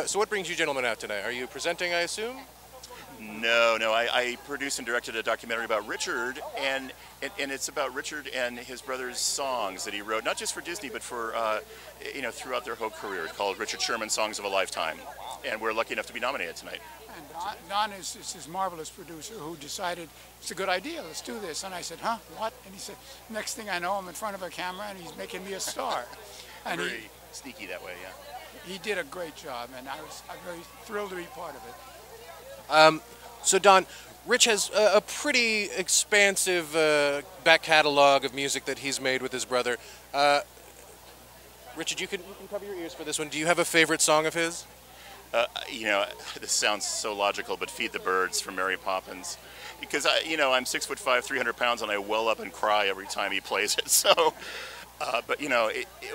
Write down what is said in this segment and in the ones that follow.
So what brings you gentlemen out tonight? Are you presenting, I assume? No, I produced and directed a documentary about Richard, and it's about Richard and his brother's songs that he wrote, not just for Disney, but for, throughout their whole career. It's called Richard Sherman Songs of a Lifetime, and we're lucky enough to be nominated tonight. And Don is this marvelous producer who decided, it's a good idea, let's do this. And I said, huh, what? And he said, next thing I know, I'm in front of a camera and he's making me a star. And Very sneaky that way, yeah. He did a great job, and I'm very thrilled to be part of it. So Don, Rich has a pretty expansive back catalog of music that he's made with his brother. Richard, you can cover your ears for this one. Do you have a favorite song of his? This sounds so logical, but Feed the Birds from Mary Poppins. Because, I'm 6'5", 300 pounds, and I well up and cry every time he plays it. So,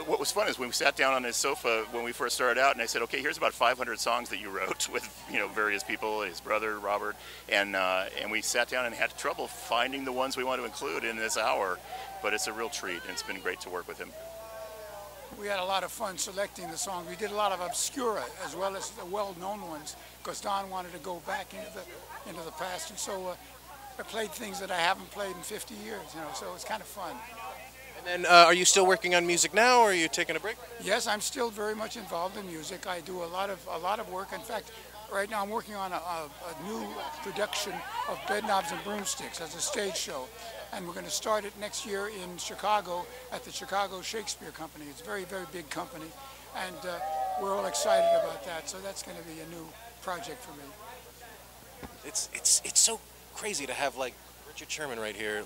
what was fun is when we sat down on his sofa when we first started out, and I said, okay, here's about 500 songs that you wrote with, various people, his brother, Robert, and we sat down and had trouble finding the ones we want to include in this hour. But it's a real treat, and it's been great to work with him. We had a lot of fun selecting the songs. We did a lot of obscura as well as the well-known ones, because Don wanted to go back into the past, and so I played things that I haven't played in 50 years. So it's kind of fun. And then, are you still working on music now, or are you taking a break? Yes, I'm still very much involved in music. I do a lot of work. In fact, right now I'm working on a new production of Bedknobs and Broomsticks as a stage show, and we're going to start it next year in Chicago at the Chicago Shakespeare Company. It's a very, very big company, and we're all excited about that. So that's going to be a new project for me. It's so crazy to have like Richard Sherman right here,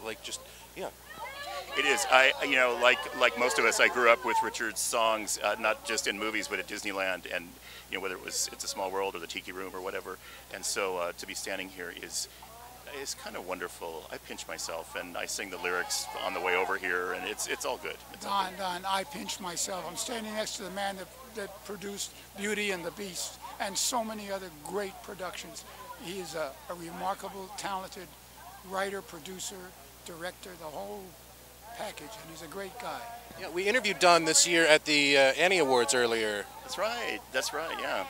yeah. It is. Like most of us, I grew up with Richard's songs, not just in movies, but at Disneyland, and whether it was It's a Small World or the Tiki Room or whatever. And so to be standing here is kind of wonderful. I pinch myself and I sing the lyrics on the way over here, and it's all good. Don, I pinch myself. I'm standing next to the man that produced Beauty and the Beast and so many other great productions. He is a remarkable, talented writer, producer, director, the whole package, and he's a great guy. Yeah, we interviewed Don this year at the Annie Awards earlier. That's right, yeah.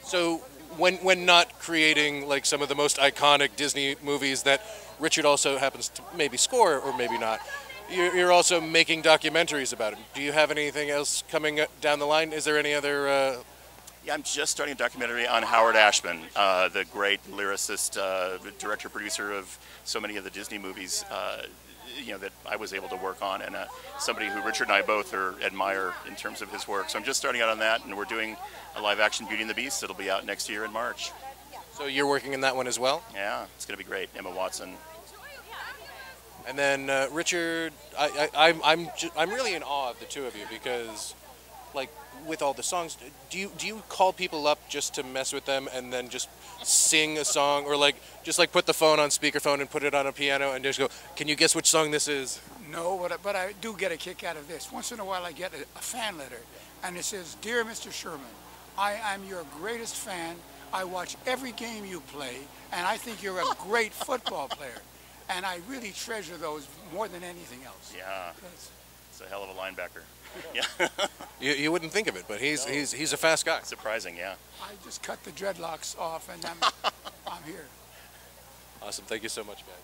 So when not creating like some of the most iconic Disney movies that Richard also happens to maybe score or maybe not, you're also making documentaries about him. Do you have anything else coming down the line? Is there any other... Yeah, I'm just starting a documentary on Howard Ashman, the great lyricist, director-producer of so many of the Disney movies that I was able to work on, and somebody who Richard and I both admire in terms of his work. So I'm just starting out on that, and we're doing a live-action Beauty and the Beast that'll be out next year in March. So you're working in that one as well? Yeah, it's going to be great. Emma Watson. And then Richard, I'm really in awe of the two of you because, like, with all the songs, do you call people up just to mess with them and then just sing a song, or just put the phone on speakerphone and put it on a piano and just go, can you guess which song this is? No, but I do get a kick out of this. Once in a while I get a fan letter, and it says, "Dear Mr. Sherman, I am your greatest fan. I watch every game you play, and I think you're a great football player." And I really treasure those more than anything else. Yeah, it's a hell of a linebacker. Yeah. You wouldn't think of it, but he's a fast guy. Surprising, yeah. I just cut the dreadlocks off, and I'm here. Awesome. Thank you so much, guys.